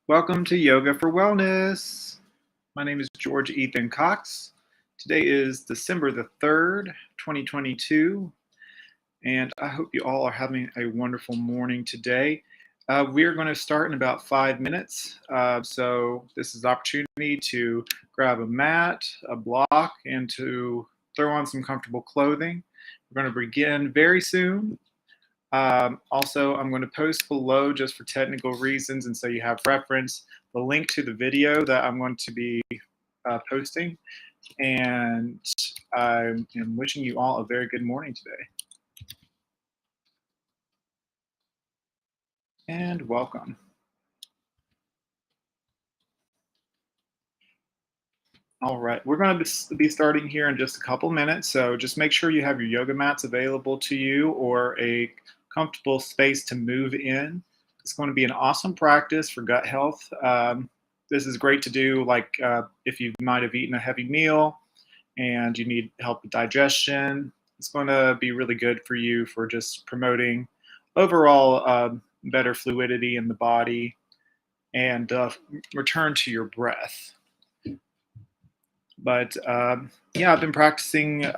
Welcome to Yoga for Wellness. My name is George Ethan Cox. Today is December the 3rd, 2022, and I hope you all are having a wonderful morning today. We are going to start in about 5 minutes. So this is the opportunity to grab a mat, a block, and to throw on some comfortable clothing. We're going to begin very soon. Also, I'm going to post below just for technical reasons, and so you have reference the link to the video that I'm going to be posting. And I am wishing you all a very good morning today. And welcome. All right, we're going to be starting here in just a couple minutes, so just make sure you have your yoga mats available to you or a comfortable space to move in. It's going to be an awesome practice for gut health. This is great to do if you might have eaten a heavy meal and you need help with digestion. It's going to be really good for you for just promoting overall better fluidity in the body and return to your breath. But yeah, I've been practicing.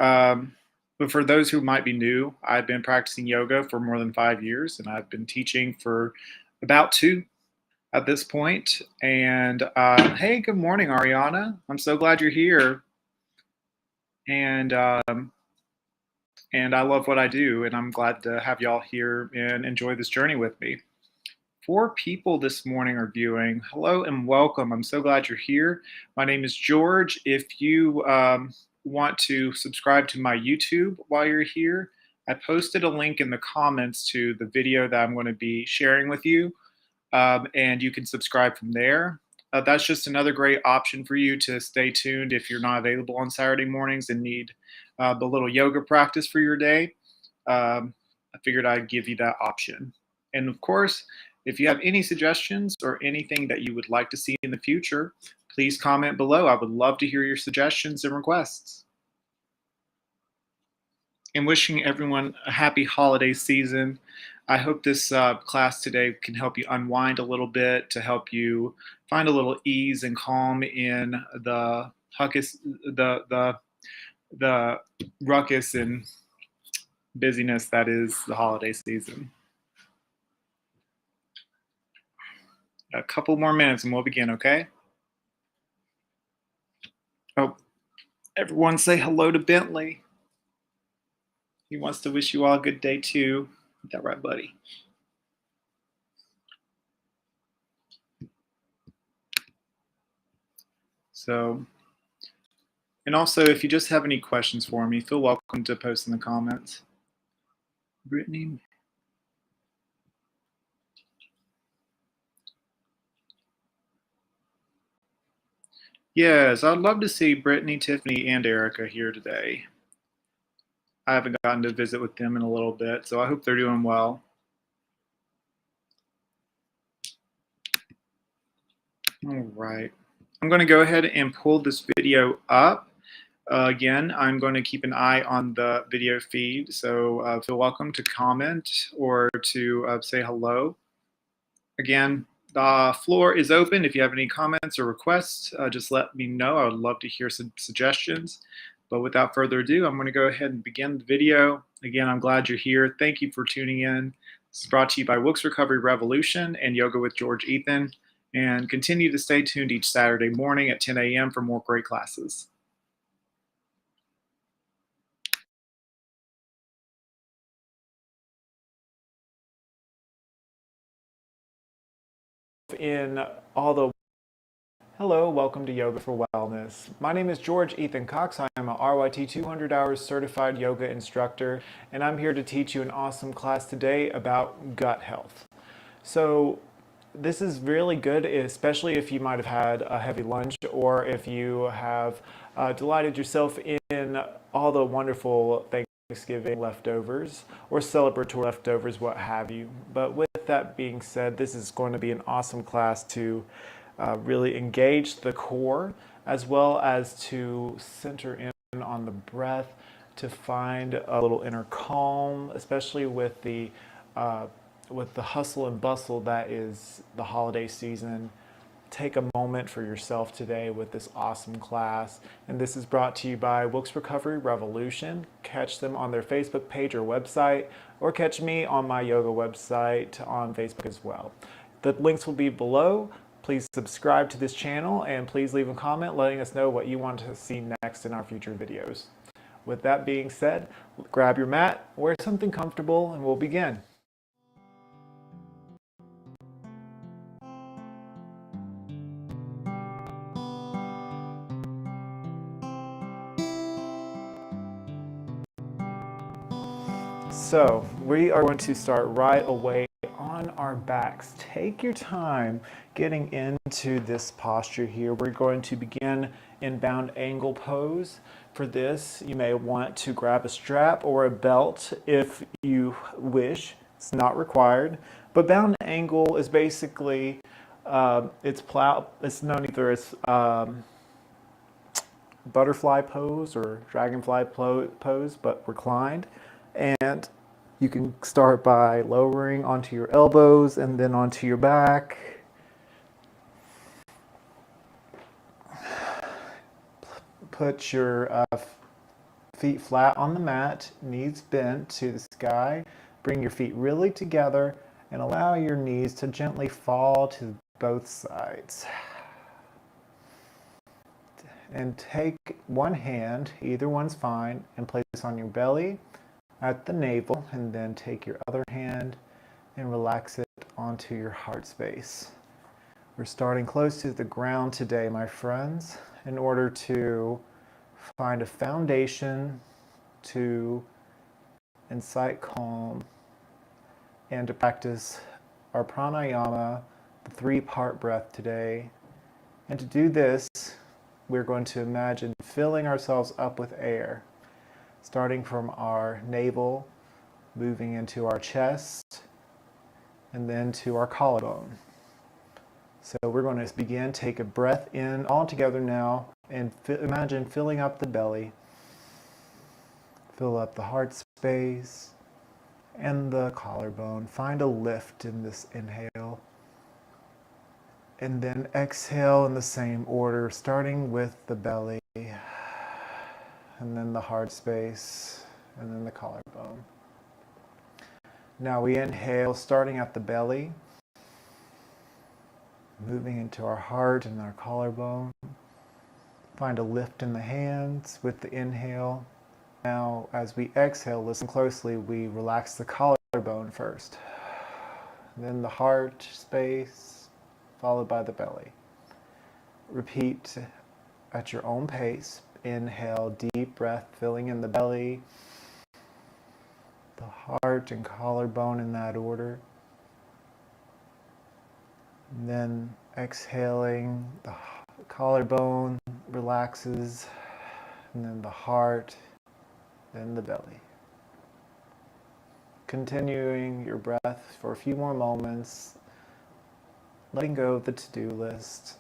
But for those who might be new, I've been practicing yoga for more than 5 years, and I've been teaching for about 2 at this point. And hey, good morning, Ariana. I'm so glad you're here. And I love what I do, and I'm glad to have y'all here and enjoy this journey with me. 4 people this morning are viewing. Hello and welcome. I'm so glad you're here. My name is George. If you want to subscribe to my YouTube while you're here, I posted a link in the comments to the video that I'm going to be sharing with you, and you can subscribe from there. That's just another great option for you to stay tuned if you're not available on Saturday mornings and need the little yoga practice for your day. I figured I'd give you that option. And of course, if you have any suggestions or anything that you would like to see in the future, please comment below. I would love to hear your suggestions and requests. And wishing everyone a happy holiday season. I hope this class today can help you unwind a little bit, to help you find a little ease and calm in the ruckus and busyness that is the holiday season. A couple more minutes and we'll begin, okay? Oh, everyone say hello to Bentley. He wants to wish you all a good day too. Is that right, buddy? So, and also if you just have any questions for me, feel welcome to post in the comments. Brittany. Yes, I'd love to see Brittany, Tiffany, and Erica here today. I haven't gotten to visit with them in a little bit, so I hope they're doing well. All right. I'm going to go ahead and pull this video up. Again, I'm going to keep an eye on the video feed, so feel welcome to comment or to say hello. Again, the floor is open. If you have any comments or requests, just let me know. I would love to hear some suggestions. But without further ado, I'm going to go ahead and begin the video. Again, I'm glad you're here. Thank you for tuning in. This is brought to you by Wilkes Recovery Revolution and Yoga with George Ethan. And continue to stay tuned each Saturday morning at 10 a.m. for more great classes. In all the Hello, welcome to Yoga for Wellness. My name is George Ethan Cox. I am a RYT 200 hours certified yoga instructor, and I'm here to teach you an awesome class today about gut health. So this is really good, especially if you might have had a heavy lunch or if you have delighted yourself in all the wonderful Thanksgiving leftovers or celebratory leftovers, what have you. But with that being said, this is going to be an awesome class to really engage the core as well as to center in on the breath, to find a little inner calm, especially with the hustle and bustle that is the holiday season. take a moment for yourself today with this awesome class. And this is brought to you by Wilkes Recovery Revolution. Catch them on their Facebook page or website, or catch me on my yoga website on Facebook as well. The links will be below. Please subscribe to this channel and please leave a comment letting us know what you want to see next in our future videos. With that being said, grab your mat, wear something comfortable, and we'll begin. So we are going to start right away on our backs. Take your time getting into this posture here. We're going to begin in bound angle pose. For this, you may want to grab a strap or a belt if you wish. It's not required. But bound angle is basically, it's known either as butterfly pose or dragonfly pose, but reclined. And you can start by lowering onto your elbows and then onto your back. Put your feet flat on the mat, knees bent to the sky. Bring your feet really together and allow your knees to gently fall to both sides. And take one hand, either one's fine, and place on your belly at the navel, and then take your other hand and relax it onto your heart space. We're starting close to the ground today, my friends, in order to find a foundation to incite calm and to practice our pranayama, the 3-part breath today. And to do this, we're going to imagine filling ourselves up with air, starting from our navel, moving into our chest, and then to our collarbone. So we're going to begin, take a breath in all together now, and imagine filling up the belly, fill up the heart space, and the collarbone. Find a lift in this inhale, and then exhale in the same order, starting with the belly, and then the heart space, and then the collarbone. Now we inhale, starting at the belly, moving into our heart and our collarbone. Find a lift in the hands with the inhale. Now, as we exhale, listen closely, we relax the collarbone first, then the heart space, followed by the belly. Repeat at your own pace. Inhale, deep breath, filling in the belly, the heart and collarbone in that order. And then exhaling, the collarbone relaxes, and then the heart, then the belly. Continuing your breath for a few more moments, letting go of the to-do list.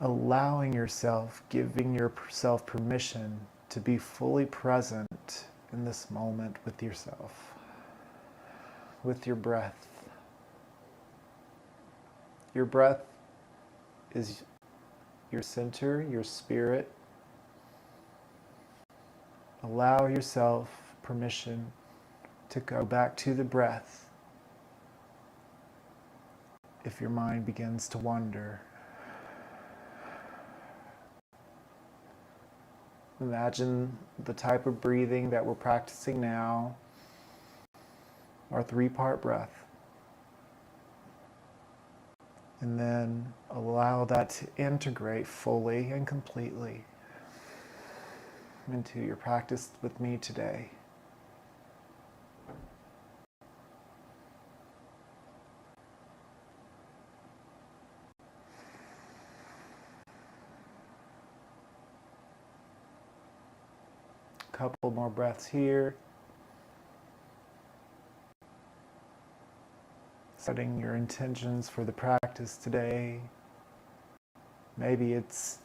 Allowing yourself, giving yourself permission to be fully present in this moment with yourself, with your breath. Your breath is your center, your spirit. Allow yourself permission to go back to the breath if your mind begins to wander. Imagine the type of breathing that we're practicing now, our 3-part breath. And then allow that to integrate fully and completely into your practice with me today. Couple more breaths here. Setting your intentions for the practice today. Maybe it's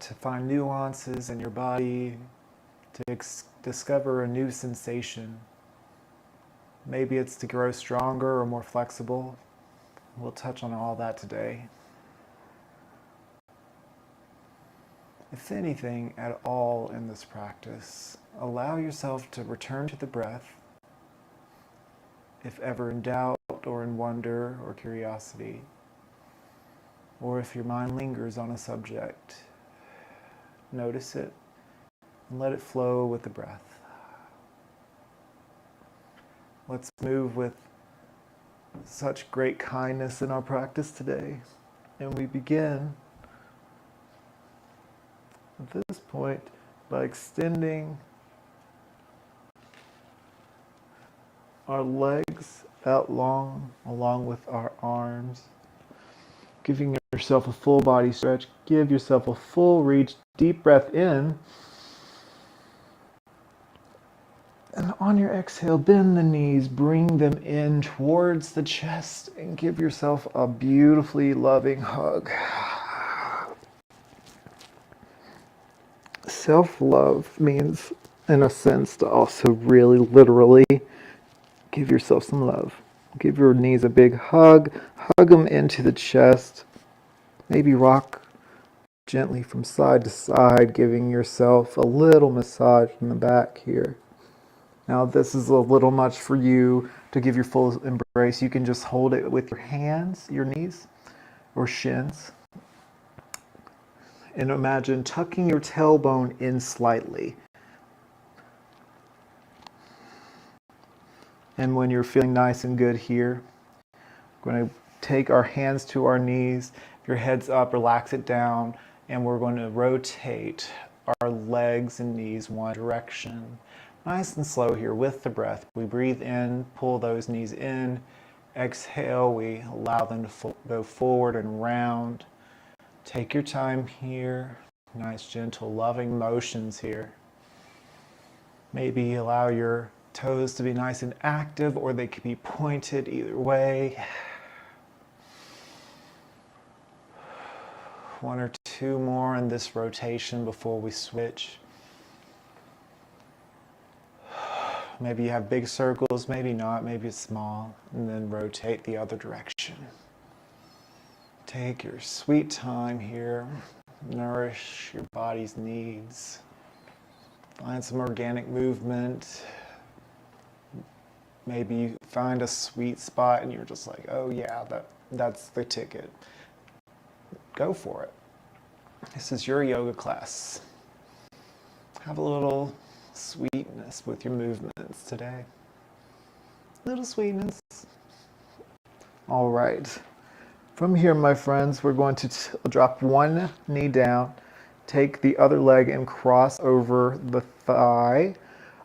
to find nuances in your body, to discover a new sensation. Maybe it's to grow stronger or more flexible. We'll touch on all that today. If anything at all in this practice, allow yourself to return to the breath. If ever in doubt or in wonder or curiosity, or if your mind lingers on a subject, notice it and let it flow with the breath. Let's move with such great kindness in our practice today. And we begin at this point by extending our legs out long, along with our arms. Giving yourself a full body stretch. Give yourself a full reach. Deep breath in. And on your exhale, bend the knees, bring them in towards the chest, and give yourself a beautifully loving hug. Self-love means, in a sense, to also really literally give yourself some love. Give your knees a big hug. Hug them into the chest. Maybe rock gently from side to side, giving yourself a little massage in the back here. Now, this is a little much for you to give your full embrace. You can just hold it with your hands, your knees, or shins. And imagine tucking your tailbone in slightly. And when you're feeling nice and good here, we're going to take our hands to our knees. If your head's up, relax it down. And we're going to rotate our legs and knees one direction. Nice and slow here with the breath. We breathe in, pull those knees in. Exhale, we allow them to go forward and round. Take your time here. Nice, gentle, loving motions here. Maybe allow your toes to be nice and active, or they could be pointed either way. One or two more in this rotation before we switch. Maybe you have big circles, maybe not, maybe it's small, and then rotate the other direction. Take your sweet time here. Nourish your body's needs. Find some organic movement. Maybe you find a sweet spot and you're just like, oh yeah, that's the ticket. Go for it. This is your yoga class. Have a little sweetness with your movements today. Little sweetness. All right. From here, my friends, we're going to drop one knee down, take the other leg and cross over the thigh.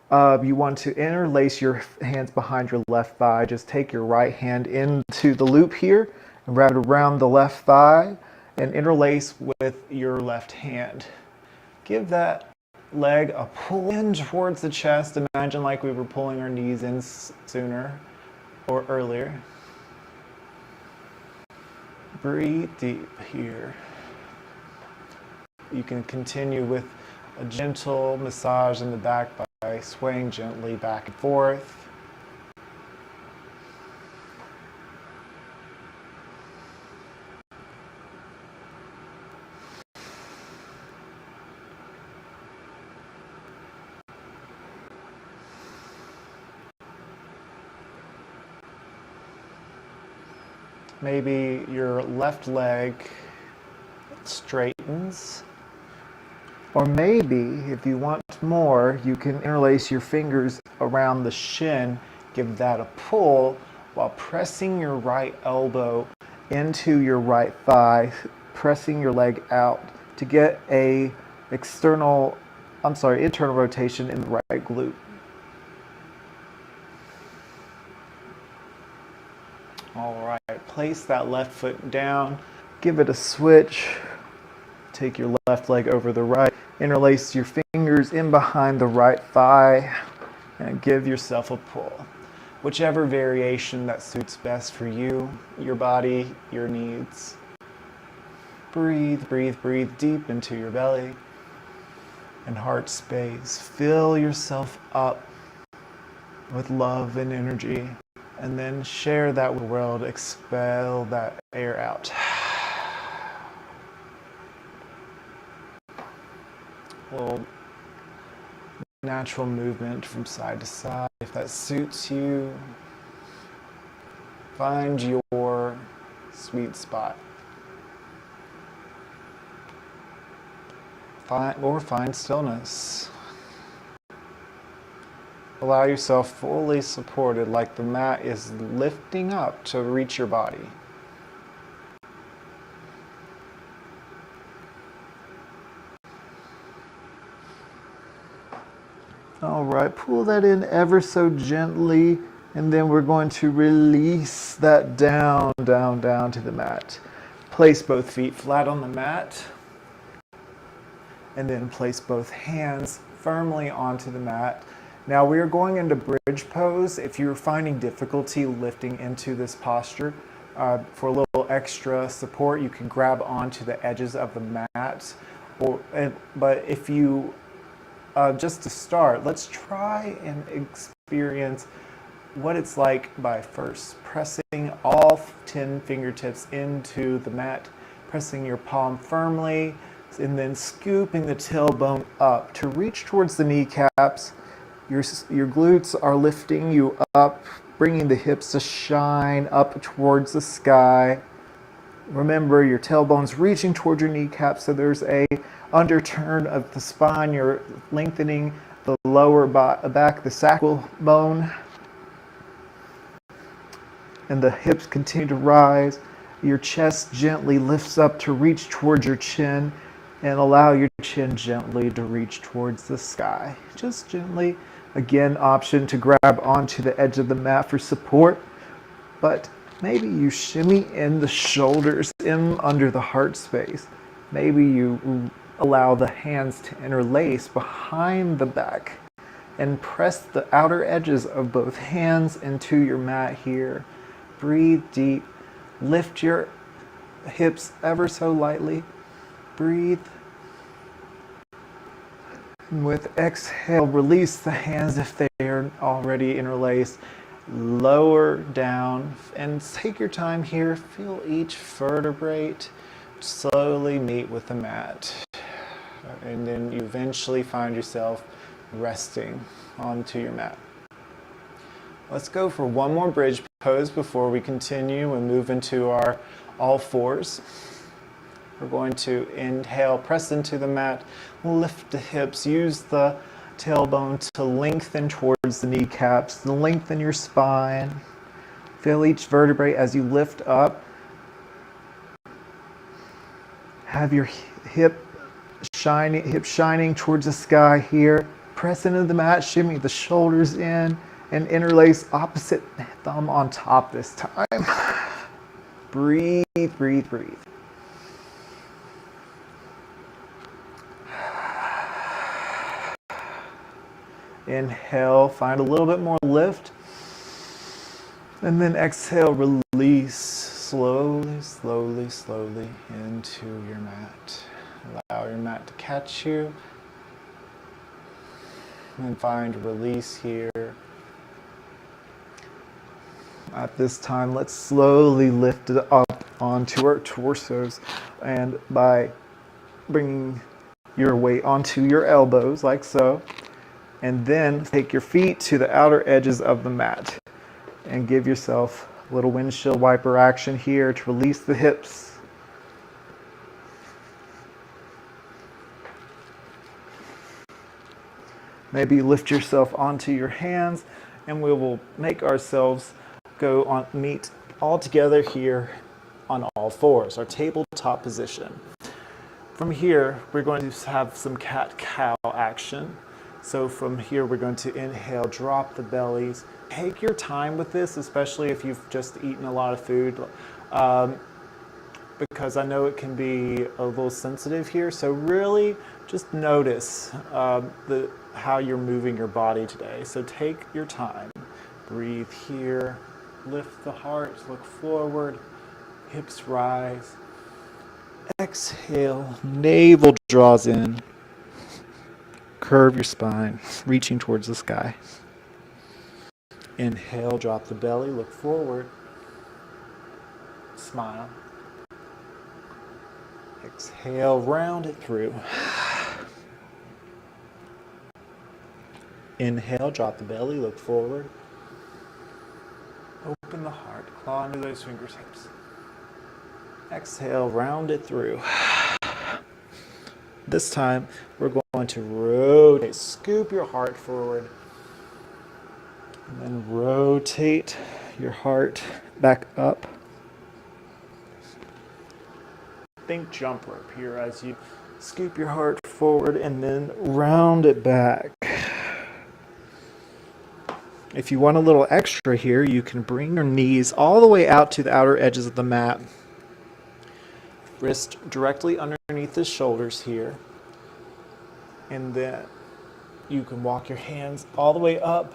You want to interlace your hands behind your left thigh. Just take your right hand into the loop here and wrap it around the left thigh and interlace with your left hand. Give that leg a pull in towards the chest. Imagine like we were pulling our knees in sooner or earlier. Breathe deep here. You can continue with a gentle massage in the back by swaying gently back and forth. Maybe your left leg straightens. Or maybe, if you want more, you can interlace your fingers around the shin, give that a pull while pressing your right elbow into your right thigh, pressing your leg out to get a internal rotation in the right glute. All right, place that left foot down, give it a switch. Take your left leg over the right, interlace your fingers in behind the right thigh, and give yourself a pull. Whichever variation that suits best for you, your body, your needs. Breathe, breathe, breathe deep into your belly and heart space. Fill yourself up with love and energy And then share that with the world, expel that air out. A little natural movement from side to side. If that suits you, find your sweet spot. Find stillness. Allow yourself fully supported, like the mat is lifting up to reach your body. All right, pull that in ever so gently, and then we're going to release that down, down, down to the mat. Place both feet flat on the mat, and then place both hands firmly onto the mat. Now we are going into bridge pose. If you're finding difficulty lifting into this posture, for a little extra support, you can grab onto the edges of the mat. But if you, just to start, let's try and experience what it's like by first pressing all 10 fingertips into the mat, pressing your palm firmly, and then scooping the tailbone up to reach towards the kneecaps. Your glutes are lifting you up, bringing the hips to shine up towards the sky. Remember, your tailbone's reaching towards your kneecaps, so there's a underturn of the spine. You're lengthening the lower back, the sacral bone. And the hips continue to rise. Your chest gently lifts up to reach towards your chin, and allow your chin gently to reach towards the sky. Just gently. Again, option to grab onto the edge of the mat for support, but maybe you shimmy in the shoulders in under the heart space. Maybe you allow the hands to interlace behind the back and press the outer edges of both hands into your mat here. Breathe deep. Lift your hips ever so lightly. Breathe. And with exhale, release the hands if they are already interlaced. Lower down and take your time here. Feel each vertebrae slowly meet with the mat. And then you eventually find yourself resting onto your mat. Let's go for one more bridge pose before we continue and move into our all fours. We're going to inhale, press into the mat, lift the hips, use the tailbone to lengthen towards the kneecaps, lengthen your spine. Feel each vertebrae as you lift up. Have your hips shining towards the sky here. Press into the mat, shimmy the shoulders in, and interlace opposite thumb on top this time. Breathe, breathe, breathe. Inhale, find a little bit more lift. And then exhale, release slowly, slowly, slowly into your mat. Allow your mat to catch you. And find release here. At this time, let's slowly lift it up onto our torsos. And by bringing your weight onto your elbows, like so. And then take your feet to the outer edges of the mat and give yourself a little windshield wiper action here to release the hips. Maybe lift yourself onto your hands, and we will make ourselves meet all together here on all fours, our tabletop position. From here, we're going to have some cat-cow action. So from here, we're going to inhale, drop the bellies. Take your time with this, especially if you've just eaten a lot of food, because I know it can be a little sensitive here. So really just notice how you're moving your body today. So take your time. Breathe here. Lift the heart, look forward. Hips rise. Exhale, navel draws in. Curve your spine, reaching towards the sky. Inhale, drop the belly, look forward. Smile. Exhale, round it through. Inhale, drop the belly, look forward. Open the heart, claw into those fingertips. Exhale, round it through. This time, we're going to rotate. Scoop your heart forward. And then rotate your heart back up. Think jump rope here as you scoop your heart forward and then round it back. If you want a little extra here, you can bring your knees all the way out to the outer edges of the mat. Wrist directly underneath the shoulders here. And then you can walk your hands all the way up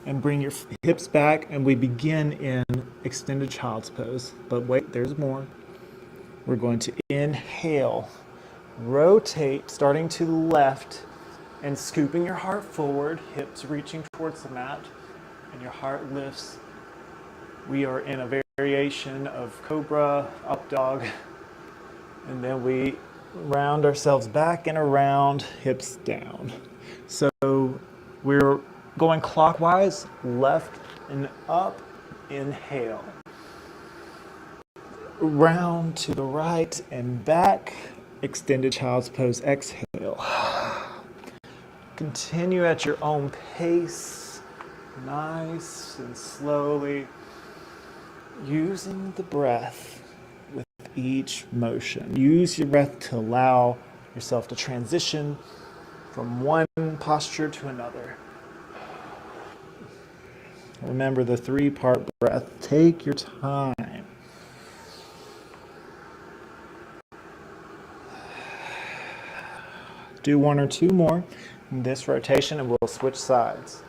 and bring your hips back, and we begin in extended child's pose. But wait, there's more. We're going to inhale, rotate, starting to the left, and scooping your heart forward, hips reaching towards the mat, and your heart lifts. We are in a variation of cobra, up dog, and then we round ourselves back and around, hips down. So we're going clockwise, left and up, inhale. Round to the right and back, extended child's pose, exhale. Continue at your own pace, nice and slowly, using the breath with each motion. Use your breath to allow yourself to transition from one posture to another. Remember the 3-part breath. Take your time. Do 1 or 2 more in this rotation and we'll switch sides.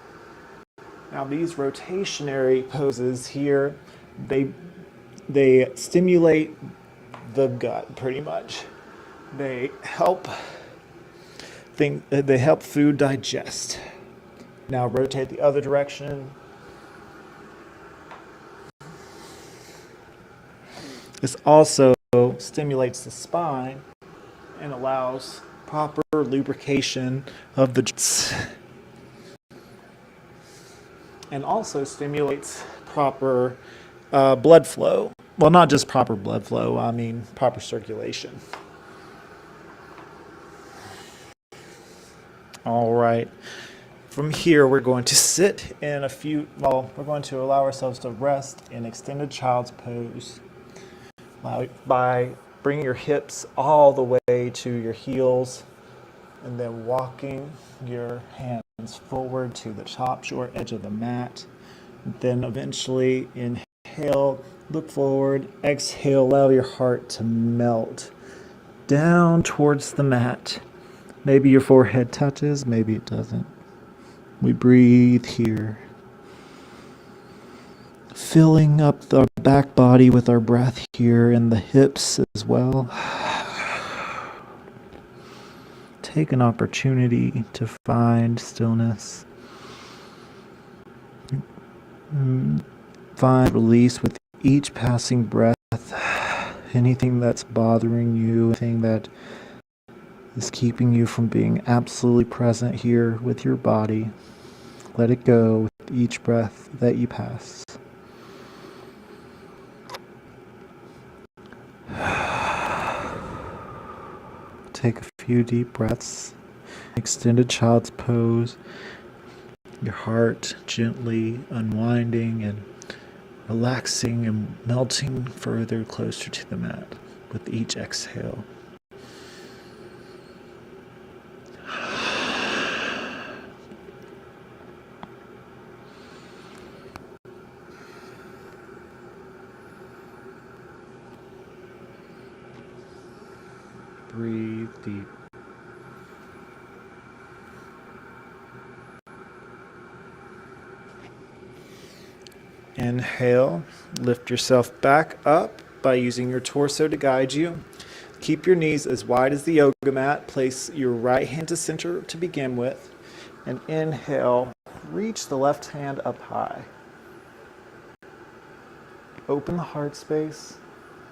Now these rotationary poses here, they stimulate the gut pretty much. They help food digest. Now rotate the other direction. This also stimulates the spine and allows proper lubrication of the joints, and also stimulates proper blood flow. Well, not just proper blood flow, I mean proper circulation. All right. From here, we're going to sit in we're going to allow ourselves to rest in extended child's pose by bringing your hips all the way to your heels and then walking your hands forward to the top short edge of the mat. Then eventually inhale, look forward, exhale, allow your heart to melt down towards the mat. Maybe your forehead touches, maybe it doesn't. We breathe here, filling up the back body with our breath here and the hips as well. Take an opportunity to find stillness. Find release with each passing breath. Anything that's bothering you, anything that is keeping you from being absolutely present here with your body, let it go with each breath that you pass. Take a few deep breaths. Extended child's pose. Your heart gently unwinding and relaxing and melting further closer to the mat with each exhale. Breathe deep. Inhale, lift yourself back up by using your torso to guide you. Keep your knees as wide as the yoga mat. Place your right hand to center to begin with. And inhale, reach the left hand up high. Open the heart space.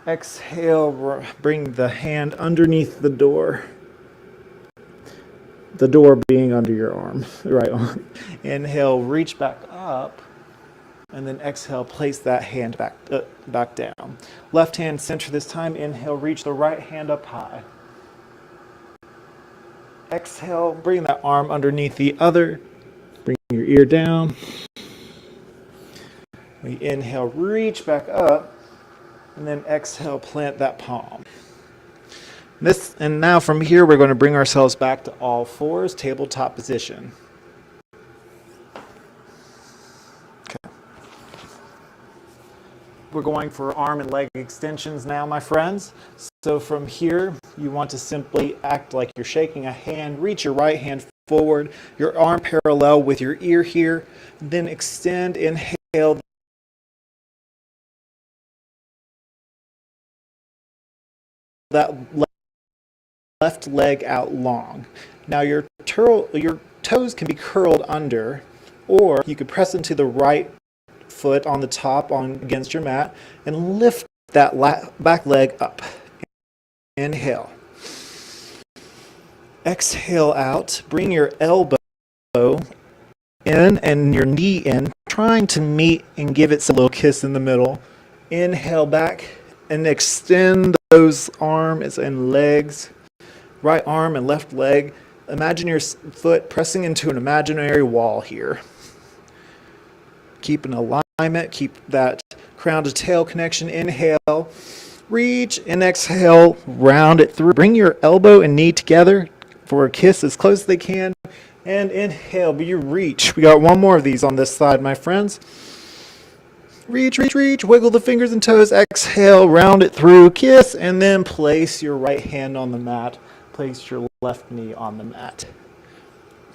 Exhale, bring the hand underneath the door. The door being under your arm, the right arm. Inhale, reach back up. And then exhale, place that hand back down. Left hand center this time. Inhale, reach the right hand up high. Exhale, bring that arm underneath the other. Bring your ear down. We inhale, reach back up. And then exhale, plant that palm. And now from here, we're going to bring ourselves back to all fours, tabletop position. We're going for arm and leg extensions now, my friends. So from here, you want to simply act like you're shaking a hand. Reach your right hand forward, your arm parallel with your ear here. Then extend, inhale. That left leg out long. Now your toes can be curled under, or you could press into the right foot on the top against your mat and lift that back leg up. Inhale. Exhale out. Bring your elbow in and your knee in, trying to meet and give it a little kiss in the middle. Inhale back and extend those arms and legs. Right arm and left leg. Imagine your foot pressing into an imaginary wall here. Keep an alignment, keep that crown to tail connection. Inhale, reach, and exhale, round it through. Bring your elbow and knee together for a kiss as close as they can. And inhale, but you reach. We got one more of these on this side, my friends. Reach, reach, reach, wiggle the fingers and toes. Exhale, round it through, kiss, and then place your right hand on the mat. Place your left knee on the mat.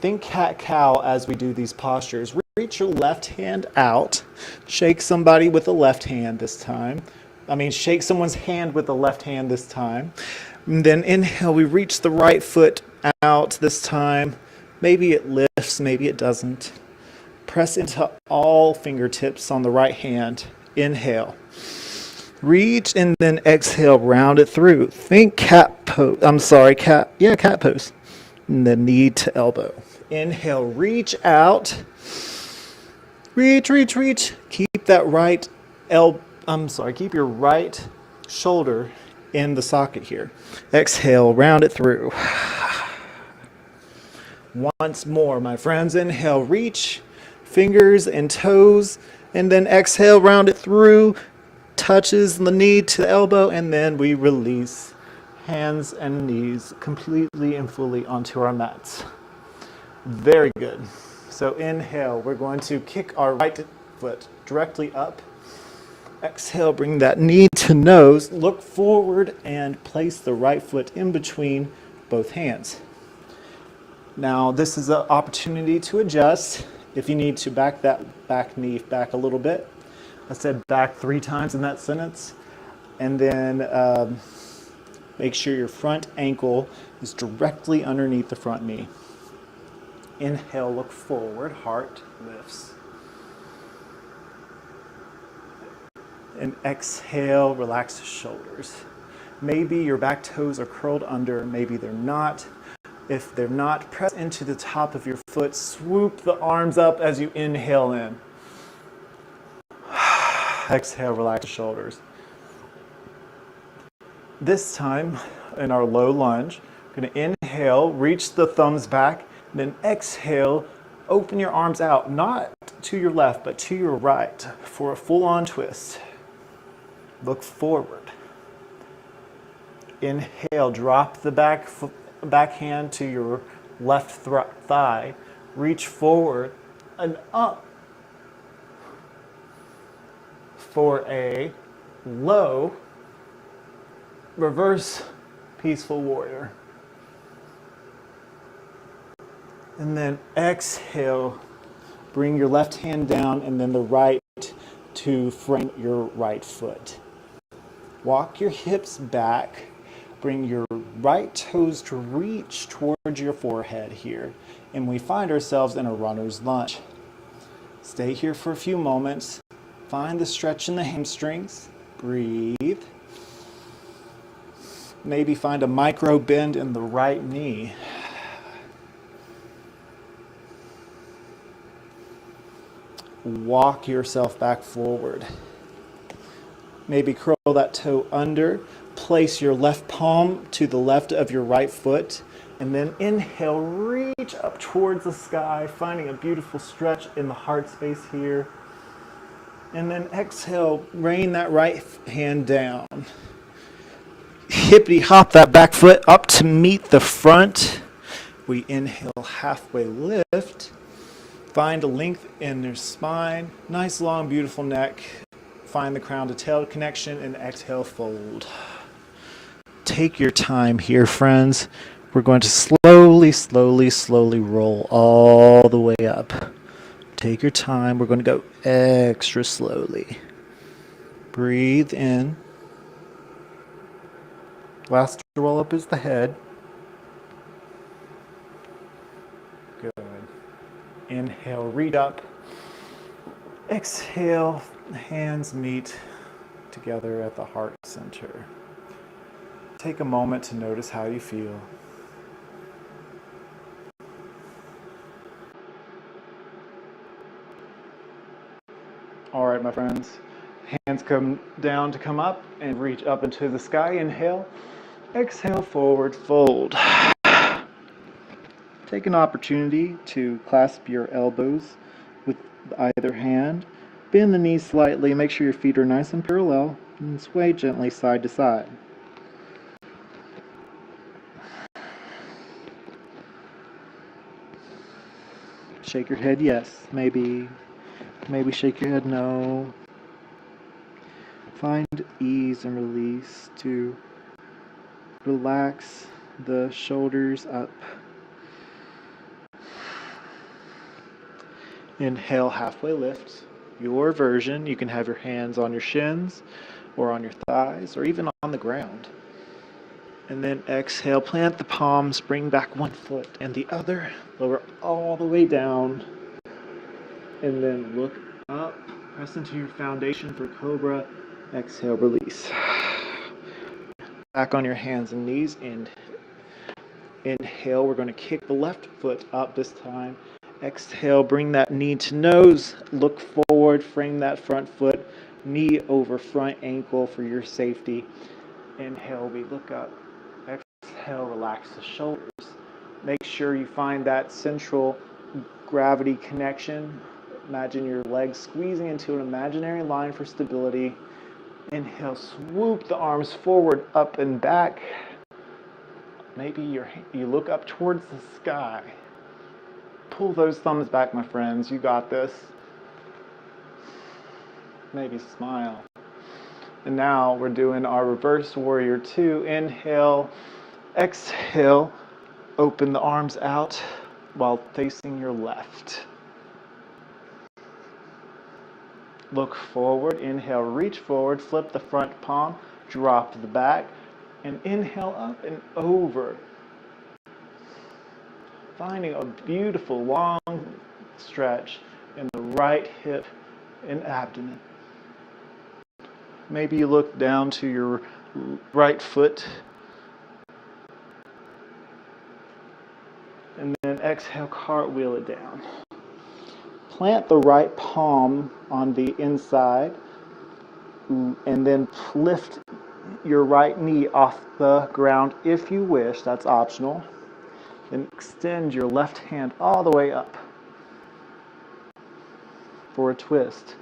Think cat-cow as we do these postures. Reach your left hand out. Shake somebody with the left hand this time. Shake someone's hand with the left hand this time. And then inhale, we reach the right foot out this time. Maybe it lifts, maybe it doesn't. Press into all fingertips on the right hand. Inhale. Reach and then exhale, round it through. Think cat pose. Cat pose. And then knee to elbow. Inhale, reach out. Reach, reach, reach. Keep that keep your right shoulder in the socket here. Exhale, round it through. Once more, my friends. Inhale, reach, fingers and toes, and then exhale, round it through. Touches the knee to the elbow, and then we release hands and knees completely and fully onto our mats. Very good. So inhale, we're going to kick our right foot directly up. Exhale, bring that knee to nose, look forward, and place the right foot in between both hands. Now, this is an opportunity to adjust. If you need to back that back knee back a little bit. I said back 3 times in that sentence. And then make sure your front ankle is directly underneath the front knee. Inhale, look forward, heart lifts. And exhale, relax the shoulders. Maybe your back toes are curled under, maybe they're not. If they're not, press into the top of your foot, swoop the arms up as you inhale in. Exhale, relax the shoulders. This time, in our low lunge, we're going to inhale, reach the thumbs back, then exhale, open your arms out, not to your left, but to your right for a full-on twist. Look forward. Inhale, drop the back hand to your left thigh. Reach forward and up for a low reverse peaceful warrior. And then exhale, bring your left hand down and then the right to front your right foot. Walk your hips back. Bring your right toes to reach towards your forehead here. And we find ourselves in a runner's lunge. Stay here for a few moments. Find the stretch in the hamstrings. Breathe. Maybe find a micro bend in the right knee. Walk yourself back forward. Maybe curl that toe under. Place your left palm to the left of your right foot. And then inhale, reach up towards the sky, finding a beautiful stretch in the heart space here. And then exhale, rain that right hand down. Hippity hop that back foot up to meet the front. We inhale, halfway lift. Find a length in your spine. Nice, long, beautiful neck. Find the crown to tail connection and exhale, fold. Take your time here, friends. We're going to slowly, slowly, slowly roll all the way up. Take your time. We're going to go extra slowly. Breathe in. Last roll up is the head. Good. Inhale, reach up. Exhale, hands meet together at the heart center. Take a moment to notice how you feel. All right, my friends. Hands come down to come up and reach up into the sky. Inhale. Exhale, forward fold. Take an opportunity to clasp your elbows with either hand. Bend the knees slightly. Make sure your feet are nice and parallel. And sway gently side to side. Shake your head yes. Maybe shake your head no. Find ease and release to relax the shoulders up. Inhale, halfway lift. Your version. You can have your hands on your shins or on your thighs or even on the ground. And then exhale, plant the palms, bring back one foot and the other. Lower all the way down. And then look up. Press into your foundation for cobra. Exhale, release. Back on your hands and knees. And inhale, we're going to kick the left foot up this time. Exhale, bring that knee to nose. Look forward, frame that front foot. Knee over front ankle for your safety. Inhale, we look up. Exhale, relax the shoulders. Make sure you find that central gravity connection. Imagine your legs squeezing into an imaginary line for stability. Inhale, swoop the arms forward, up and back. Maybe you look up towards the sky. Pull those thumbs back, my friends. You got this. Maybe smile. And now we're doing our reverse warrior 2. Inhale, exhale, open the arms out while facing your left. Look forward, inhale, reach forward, flip the front palm, drop the back, and inhale up and over. Finding a beautiful long stretch in the right hip and abdomen. Maybe you look down to your right foot. And then exhale, cartwheel it down. Plant the right palm on the inside and then lift your right knee off the ground if you wish. That's optional. Then extend your left hand all the way up for a twist.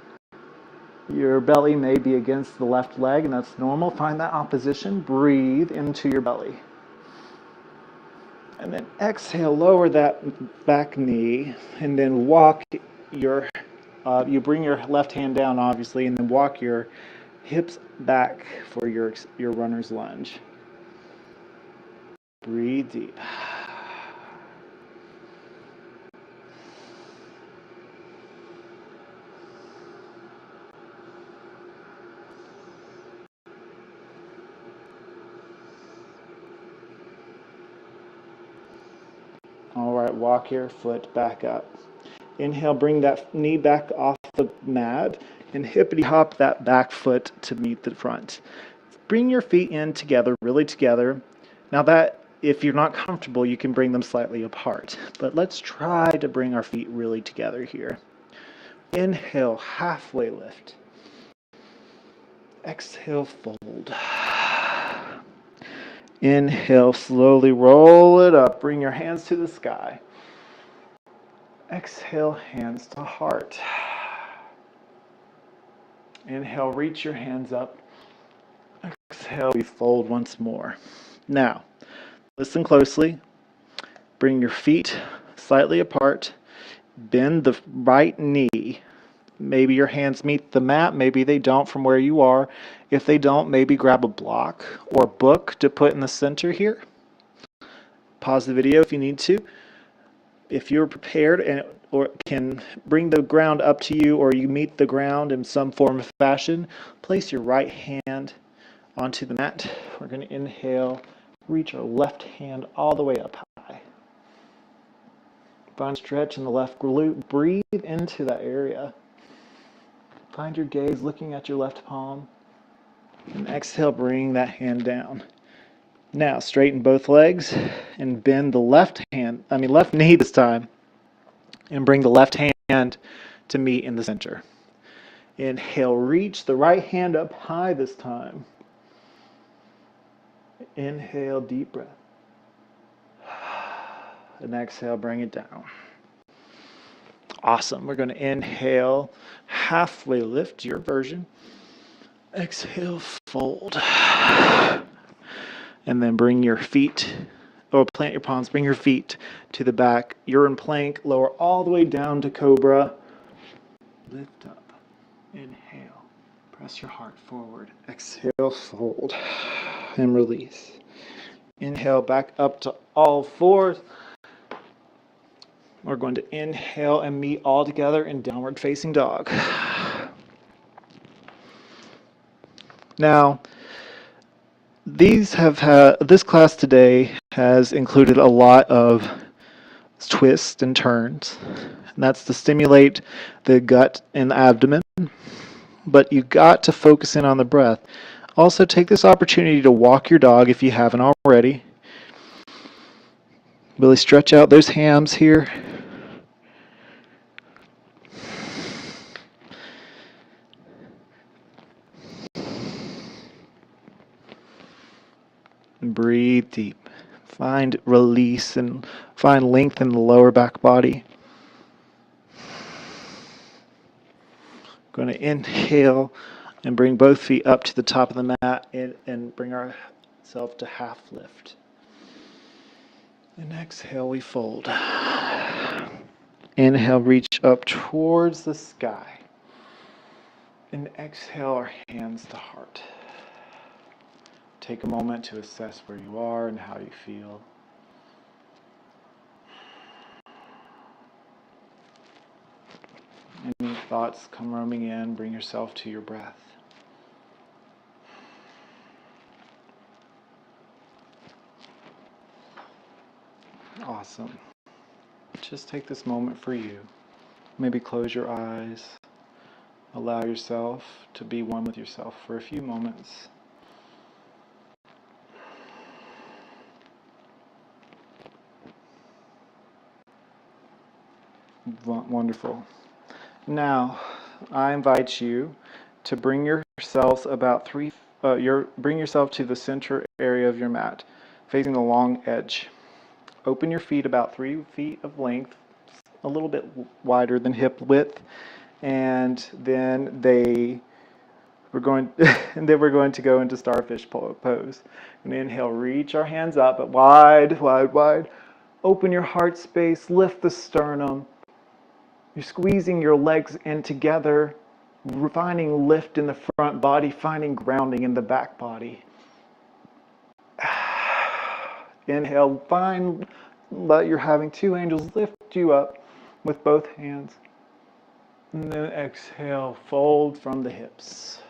Your belly may be against the left leg, and that's normal. Find that opposition. Breathe into your belly. And then exhale, lower that back knee, and then walk you bring your left hand down, obviously, and then walk your hips back for your runner's lunge. Breathe deep. All right, walk your foot back up. Inhale, bring that knee back off the mat. and hippity hop that back foot to meet the front. Bring your feet in together, really together. Now that, if you're not comfortable, you can bring them slightly apart. But let's try to bring our feet really together here. Inhale, halfway lift. Exhale, fold. Inhale, slowly roll it up. Bring your hands to the sky. Exhale, hands to heart. Inhale, reach your hands up. Exhale, we fold once more. Now, listen closely. Bring your feet slightly apart. Bend the right knee. Maybe your hands meet the mat, maybe they don't from where you are. If they don't, maybe grab a block or book to put in the center here. Pause the video if you need to. If you're prepared or can bring the ground up to you, or you meet the ground in some form of fashion, place your right hand onto the mat. We're going to inhale, reach our left hand all the way up high. Find stretch in the left glute. Breathe into that area. Find your gaze looking at your left palm. And exhale, bring that hand down. Now, straighten both legs and bend the left knee this time. And bring the left hand to meet in the center. Inhale, reach the right hand up high this time. Inhale, deep breath. And exhale, bring it down. Awesome. We're going to inhale, halfway lift, your version. Exhale, fold. And then bring your feet, or plant your palms, bring your feet to the back. You're in plank, lower all the way down to cobra. Lift up, inhale, press your heart forward. Exhale, fold, and release. Inhale, back up to all fours. We're going to inhale and meet all together in downward facing dog. Now, this class today has included a lot of twists and turns, and that's to stimulate the gut and the abdomen, but you got to focus in on the breath. Also, take this opportunity to walk your dog if you haven't already. Really stretch out those hams here. And breathe deep. Find release and find length in the lower back body. Going to inhale and bring both feet up to the top of the mat and bring ourselves to half lift. And exhale, we fold. Inhale, reach up towards the sky. And exhale, our hands to heart. Take a moment to assess where you are and how you feel. Any thoughts come roaming in, bring yourself to your breath. Awesome. Just take this moment for you. Maybe close your eyes. Allow yourself to be one with yourself for a few moments. Wonderful. Now, I invite you to bring yourself bring yourself to the center area of your mat, facing the long edge. Open your feet about 3 feet of length, a little bit wider than hip width, and then we're going to go into starfish pose. And inhale, reach our hands up, but wide, wide, wide. Open your heart space, lift the sternum. You're squeezing your legs in together, finding lift in the front body, finding grounding in the back body. Inhale, let you're having 2 angels lift you up with both hands. And then exhale, fold from the hips.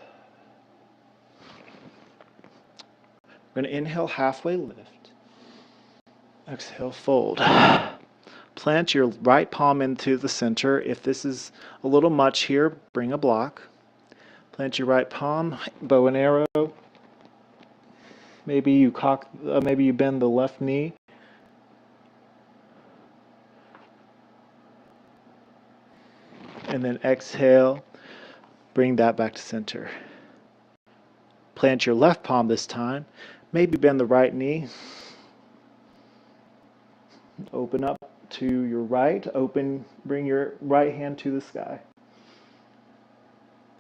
We're going to inhale, halfway lift. Exhale, fold. Plant your right palm into the center. If this is a little much here, bring a block. Plant your right palm, bow and arrow. Maybe you bend the left knee. And then exhale, bring that back to center. Plant your left palm this time. Maybe bend the right knee. Open up to your right. Bring your right hand to the sky.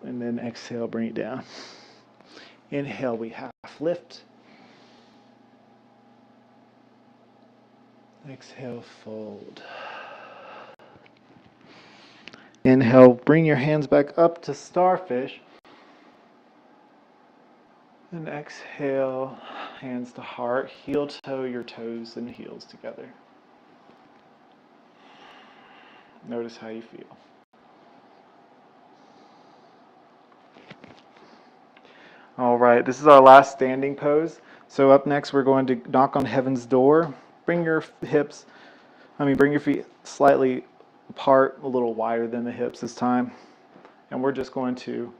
And then exhale, bring it down. Inhale, we half lift. Exhale, fold. Inhale, bring your hands back up to starfish. And exhale, hands to heart. Heel toe your toes and heels together. Notice how you feel. All right, this is our last standing pose. So up next, we're going to knock on heaven's door. Bring your feet slightly apart, a little wider than the hips this time. And we're just going to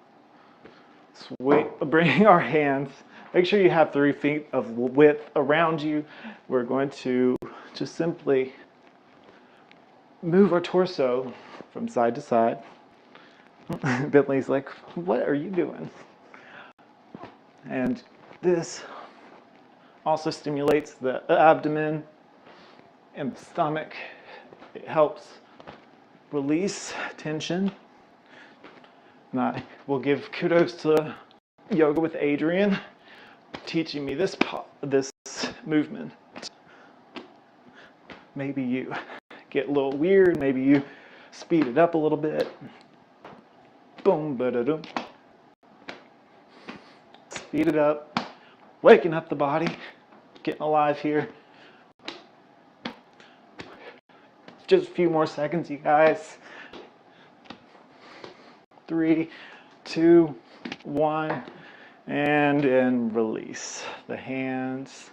bring our hands. Make sure you have 3 feet of width around you. We're going to just simply move our torso from side to side. Bentley's like, what are you doing? And this also stimulates the abdomen and the stomach. It helps release tension. And I will give kudos to Yoga with Adrian teaching me this movement. Maybe you get a little weird. Maybe you speed it up a little bit. Boom, ba-da-dum. Speed it up. Waking up the body. Getting alive here. Just a few more seconds, you guys. 3, 2, 1, and then release the hands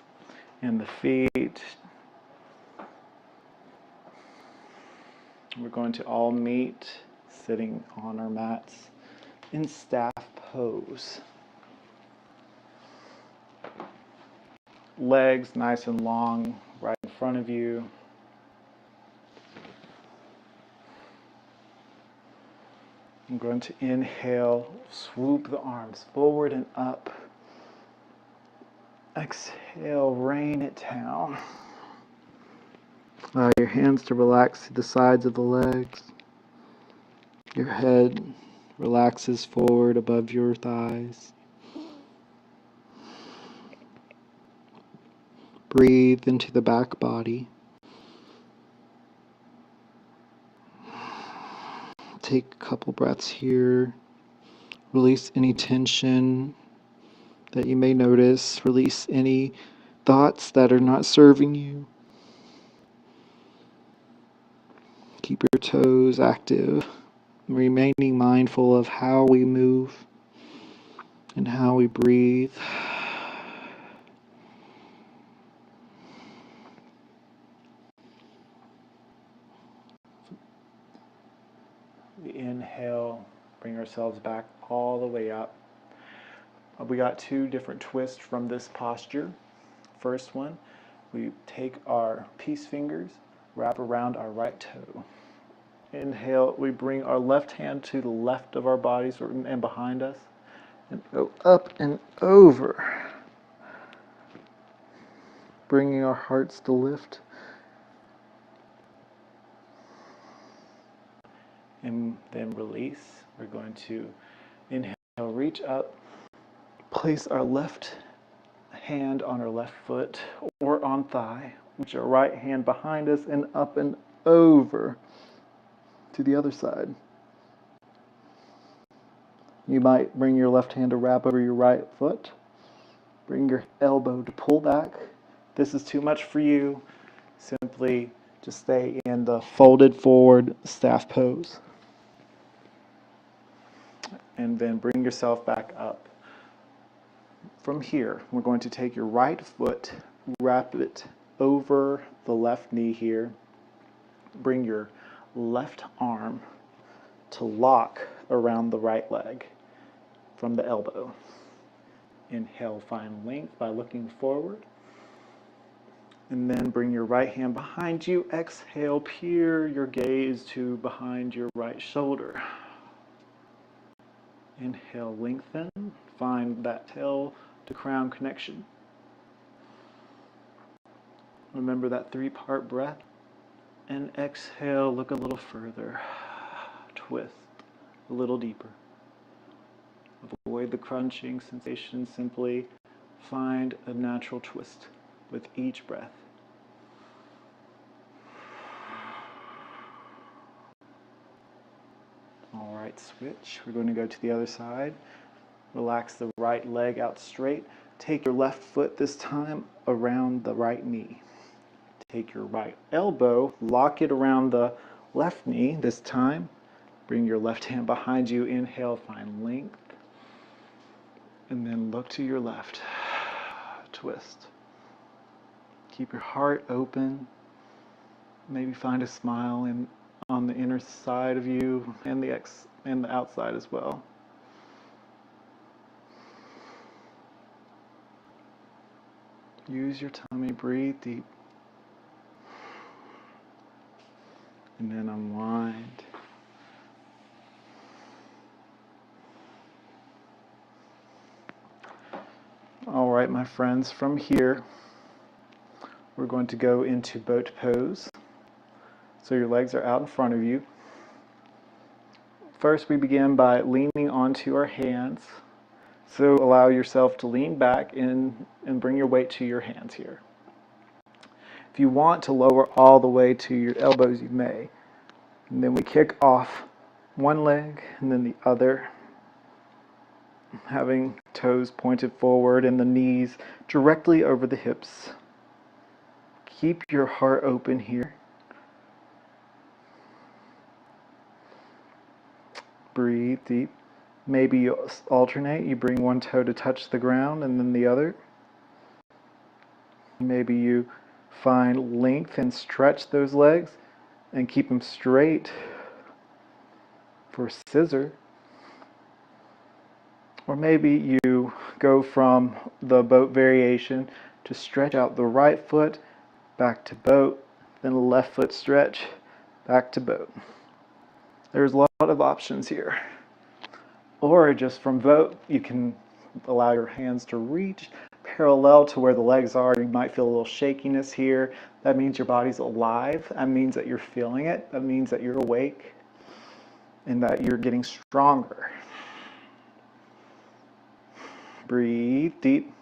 and the feet. We're going to all meet sitting on our mats in staff pose. Legs nice and long right in front of you. I'm going to inhale, swoop the arms forward and up. Exhale, rain it down. Allow your hands to relax to the sides of the legs. Your head relaxes forward above your thighs. Breathe into the back body. Take a couple breaths here. Release any tension that you may notice. Release any thoughts that are not serving you. Keep your toes active, remaining mindful of how we move and how we breathe. We inhale, bring ourselves back all the way up. We got 2 different twists from this posture. First one, we take our peace fingers, wrap around our right toe. Inhale, we bring our left hand to the left of our bodies and behind us, and go up and over, bringing our hearts to lift. And then release. We're going to inhale, reach up, place our left hand on our left foot or on thigh, reach our right hand behind us and up and over to the other side. You might bring your left hand to wrap over your right foot. Bring your elbow to pull back. If this is too much for you, simply just stay in the folded forward staff pose. And then bring yourself back up. From here, we're going to take your right foot, wrap it over the left knee here. Bring your left arm to lock around the right leg. from the elbow. Inhale, find length by looking forward. And then bring your right hand behind you. Exhale, peer your gaze to behind your right shoulder. Inhale, lengthen. Find that tail to crown connection. Remember that 3-part breath. And exhale, look a little further. Twist a little deeper. Avoid the crunching sensation. Simply find a natural twist with each breath. All right, switch. We're going to go to the other side. Relax the right leg out straight. Take your left foot this time around the right knee. Take your right elbow, lock it around the left knee this time. Bring your left hand behind you. Inhale, find length. And then look to your left. Twist. Keep your heart open. Maybe find a smile on the inner side of you and the outside as well. Use your tummy, breathe deep. And then unwind. All right, my friends, from here, we're going to go into boat pose. So your legs are out in front of you. First, we begin by leaning onto our hands. So allow yourself to lean back and bring your weight to your hands here. If you want to lower all the way to your elbows, you may. And then we kick off one leg and then the other, having toes pointed forward and the knees directly over the hips. Keep your heart open here. Breathe deep. Maybe you alternate. You bring one toe to touch the ground and then the other. Maybe you find length and stretch those legs and keep them straight for scissor. Or maybe you go from the boat variation to stretch out the right foot, back to boat, then the left foot stretch, back to boat. There's a lot of options here. Or just from boat, you can allow your hands to reach parallel to where the legs are. You might feel a little shakiness here. That means your body's alive. That means that you're feeling it. That means that you're awake and that you're getting stronger. Breathe deep.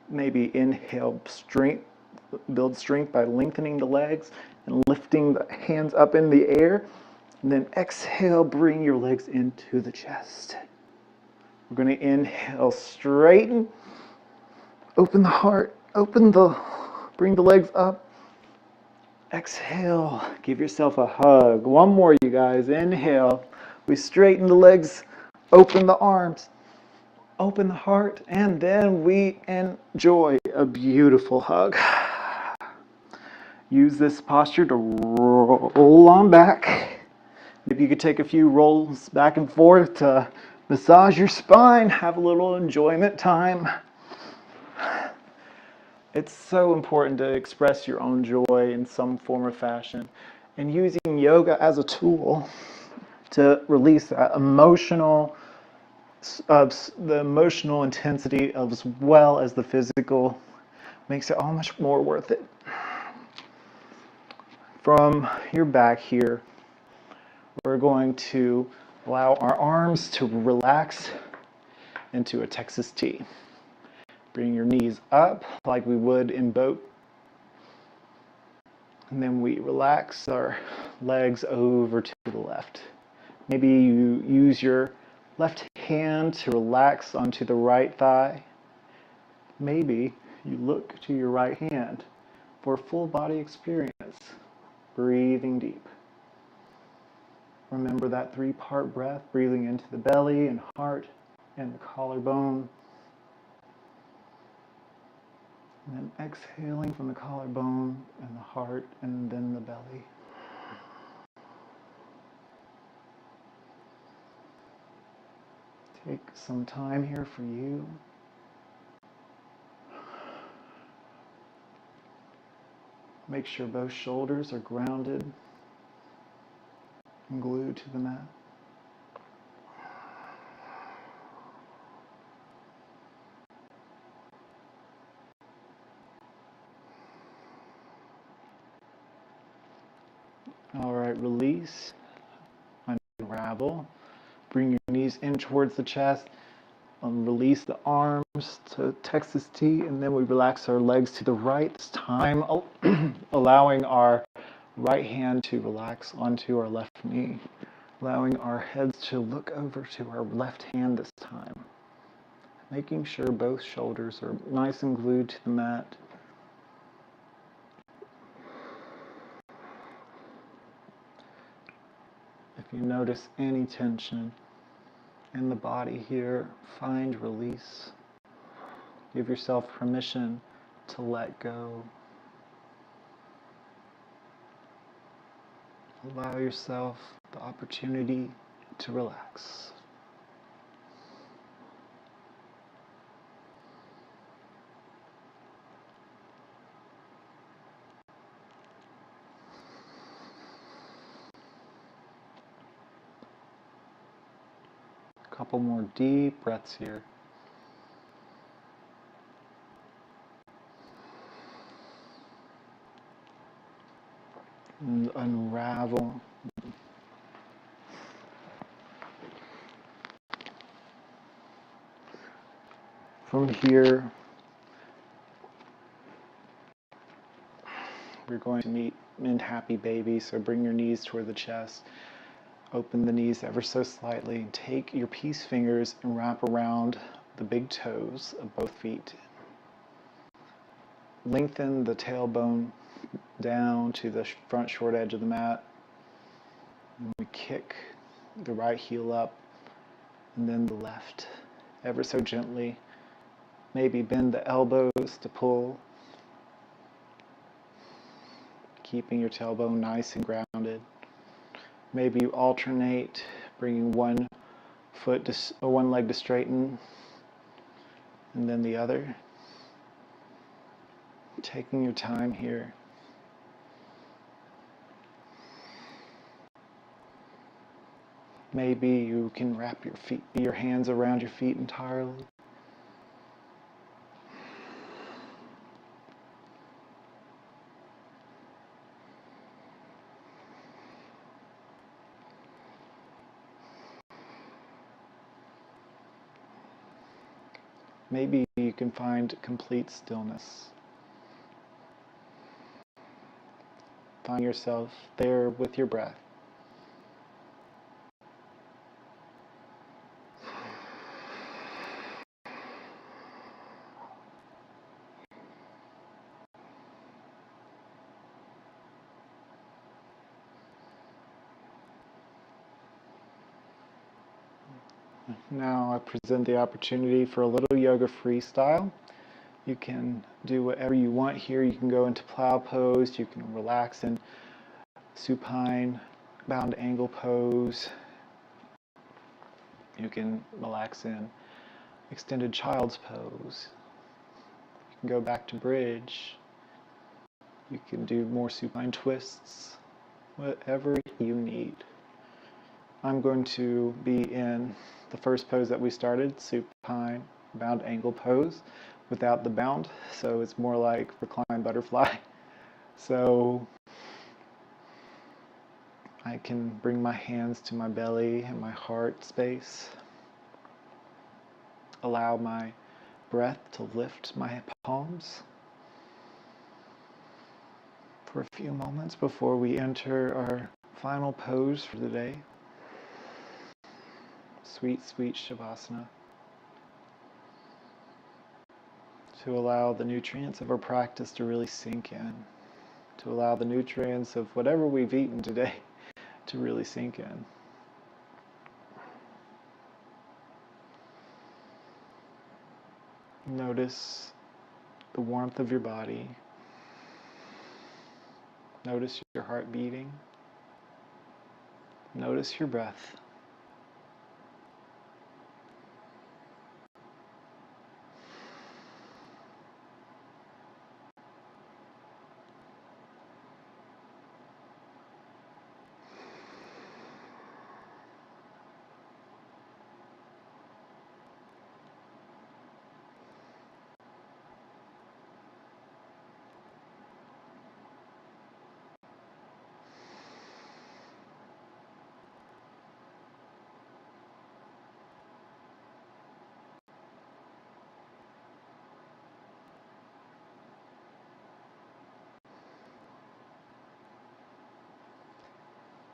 Maybe inhale strength, build strength by lengthening the legs and lifting the hands up in the air. And then exhale, bring your legs into the chest. We're going to inhale, straighten, open the heart, bring the legs up. Exhale, give yourself a hug. One more, you guys. Inhale, we straighten the legs, open the arms, open the heart, and then we enjoy a beautiful hug. Use this posture to roll on back. If you could take a few rolls back and forth to massage your spine, have a little enjoyment time. It's so important to express your own joy in some form or fashion. And using yoga as a tool to release that the emotional intensity as well as the physical makes it all much more worth it. From your back here, we're going to allow our arms to relax into a Texas T. Bring your knees up like we would in boat. And then we relax our legs over to the left. Maybe you use your left hand to relax onto the right thigh. Maybe you look to your right hand for a full body experience. Breathing deep. Remember that 3-part breath, breathing into the belly and heart and the collarbone. And then exhaling from the collarbone and the heart and then the belly. Take some time here for you. Make sure both shoulders are grounded and glued to the mat. All right, release, unravel. Bring your knees in towards the chest. Release the arms to Texas T, and then we relax our legs to the right this time, allowing our right hand to relax onto our left knee, allowing our heads to look over to our left hand this time, making sure both shoulders are nice and glued to the mat. If you notice any tension in the body here, find release. Give yourself permission to let go. Allow yourself the opportunity to relax. A couple more deep breaths here. And unravel. From here, we're going to meet in happy baby, so bring your knees toward the chest. Open the knees ever so slightly. And take your peace fingers and wrap around the big toes of both feet. Lengthen the tailbone down to the front short edge of the mat. And we kick the right heel up and then the left ever so gently. Maybe bend the elbows to pull, keeping your tailbone nice and grounded. Maybe you alternate, bringing one leg to straighten and then the other. Taking your time here. Maybe you can wrap your hands around your feet entirely. Maybe you can find complete stillness. Find yourself there with your breath. Now I present the opportunity for a little yoga freestyle. You can do whatever you want here. You can go into plow pose. You can relax in supine, bound angle pose. You can relax in extended child's pose. You can go back to bridge. You can do more supine twists, whatever you need. I'm going to be in the first pose that we started, supine bound angle pose, without the bound, so it's more like reclined butterfly. So I can bring my hands to my belly and my heart space. Allow my breath to lift my palms for a few moments before we enter our final pose for the day. Sweet, sweet Shavasana. To allow the nutrients of our practice to really sink in. To allow the nutrients of whatever we've eaten today to really sink in. Notice the warmth of your body. Notice your heart beating. Notice your breath.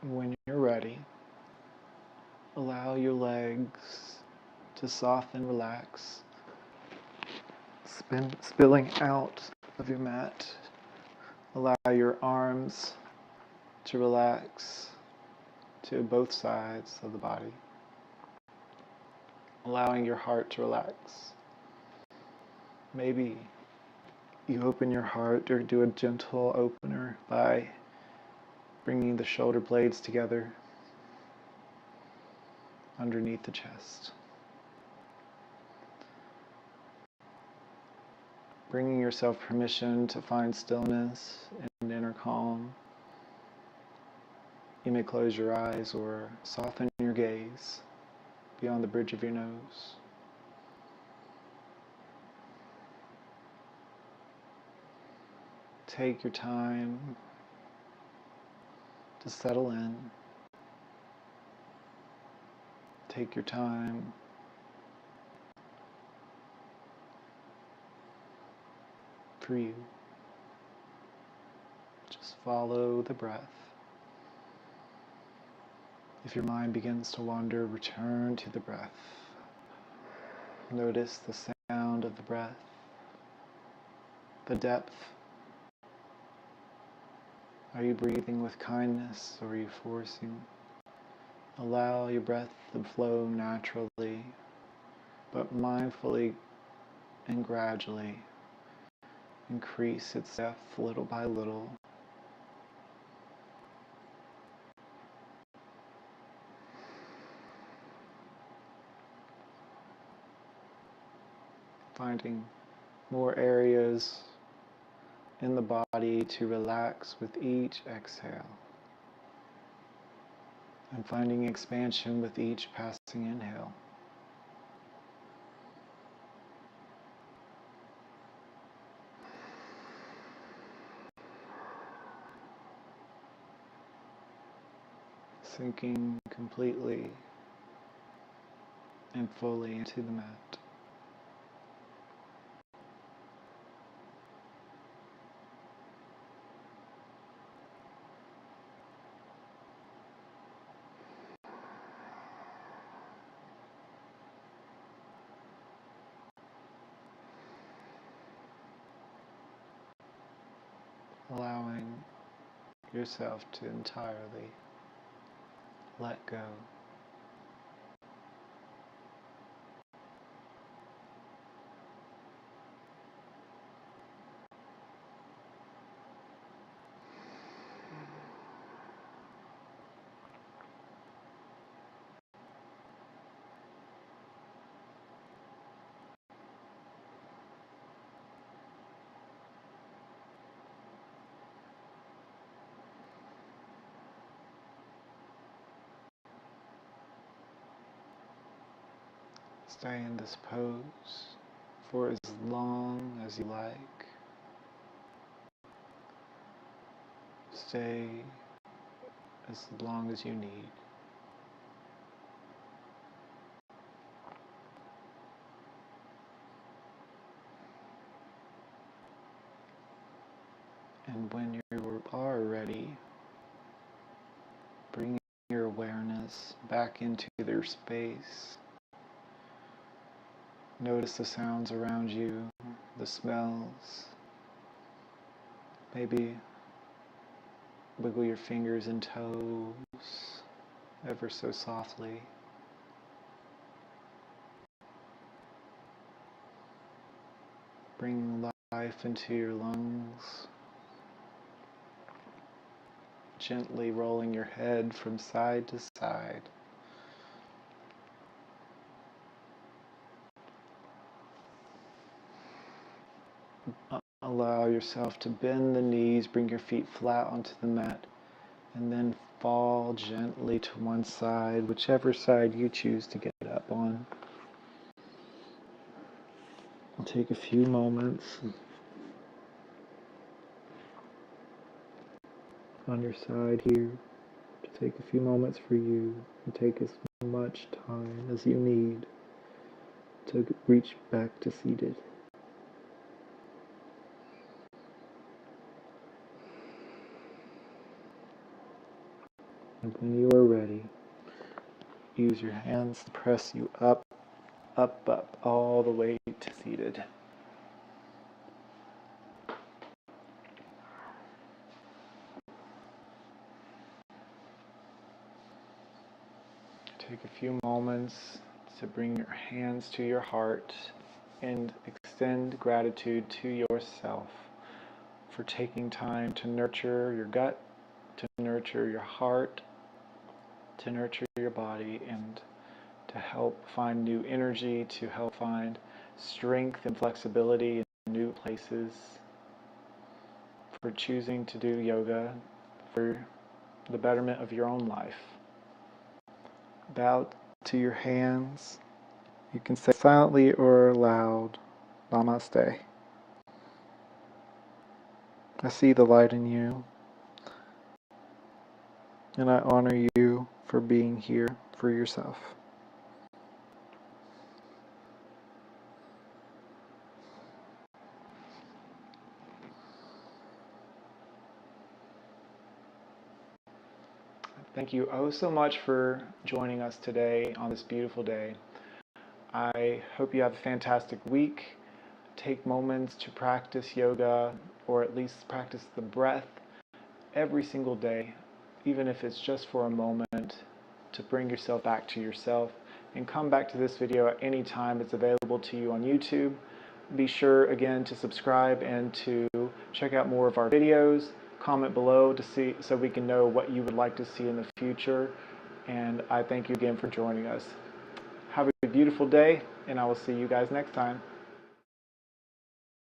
When you're ready, allow your legs to soften, relax, spilling out of your mat. Allow your arms to relax to both sides of the body, allowing your heart to relax. Maybe you open your heart or do a gentle opener by bringing the shoulder blades together underneath the chest. Bringing yourself permission to find stillness and inner calm. You may close your eyes or soften your gaze beyond the bridge of your nose. Take your time to settle in. Take your time for you. Just follow the breath. If your mind begins to wander, return to the breath. Notice the sound of the breath, the depth. Are you breathing with kindness or are you forcing? Allow your breath to flow naturally, but mindfully and gradually increase its depth little by little. Finding more areas in the body to relax with each exhale, and finding expansion with each passing inhale. Sinking completely and fully into the mat. Allowing yourself to entirely let go. Stay in this pose for as long as you like. Stay as long as you need. And when you are ready, bring your awareness back into their space. Notice the sounds around you, the smells. Maybe wiggle your fingers and toes ever so softly. Bring life into your lungs. Gently rolling your head from side to side. Allow yourself to bend the knees, bring your feet flat onto the mat, and then fall gently to one side, whichever side you choose to get up on. I'll take a few moments on your side here to take a few moments for you and take as much time as you need to reach back to seated. And when you are ready, use your hands to press you up, up, up, all the way to seated. Take a few moments to bring your hands to your heart and extend gratitude to yourself for taking time to nurture your gut, to nurture your heart, to nurture your body, and to help find new energy, to help find strength and flexibility in new places, for choosing to do yoga for the betterment of your own life. Bow to your hands. You can say silently or aloud, Namaste. I see the light in you, and I honor you for being here for yourself. Thank you oh so much for joining us today on this beautiful day. I hope you have a fantastic week. Take moments to practice yoga, or at least practice the breath every single day, even if it's just for a moment, to bring yourself back to yourself. And come back to this video at any time. It's available to you on YouTube. Be sure again to subscribe and to check out more of our videos. Comment below to see so we can know what you would like to see in the future. And I thank you again for joining us. Have a beautiful day, and I will see you guys next time.